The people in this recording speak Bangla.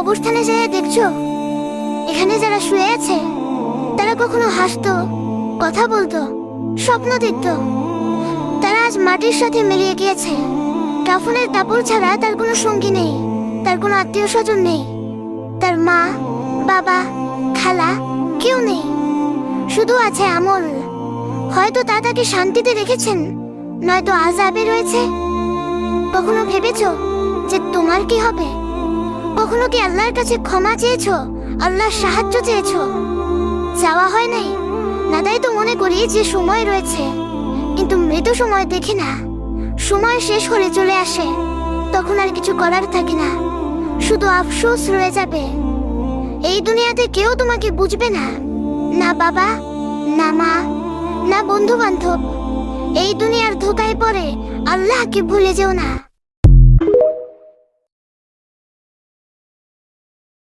কবরস্থানে যেয়ে দেখছো এখানে যারা শুয়ে আছে তারা কখনো হাসতো, কথা বলতো, স্বপ্ন দেখতো, তারা আজ মাটির সাথে মিলিয়ে গিয়েছে। কাফনের কাপড় ছাড়া তার কোনো সঙ্গী নেই, তার কোনো আত্মীয় স্বজন নেই, তার মা বাবা খালা কেউ নেই, শুধু আছে আমল। হয়তো তা তাকে শান্তিতে রেখেছেন, নয়তো আযাবে রয়েছে। কখনো ভেবেছো যে তোমার কি হবে? কখনো কি আল্লাহর কাছে ক্ষমা চেয়েছো, আল্লাহর সাহায্য চেয়েছো? চাওয়া হয় নাই না, তাই তো মনে করি যে সময় রয়েছে, কিন্তু মৃত্যু সময় দেখি না। সময় শেষ হলে চলে আসে, তখন আর কিছু করার থাকে না, শুধু আফসোস রয়ে যাবে। এই দুনিয়াতে কেউ তোমাকে বুঝবে না, না বাবা, না মা, না বন্ধু বান্ধব। এই দুনিয়ার ধোকায় পড়ে আল্লাহকে ভুলে যেও না।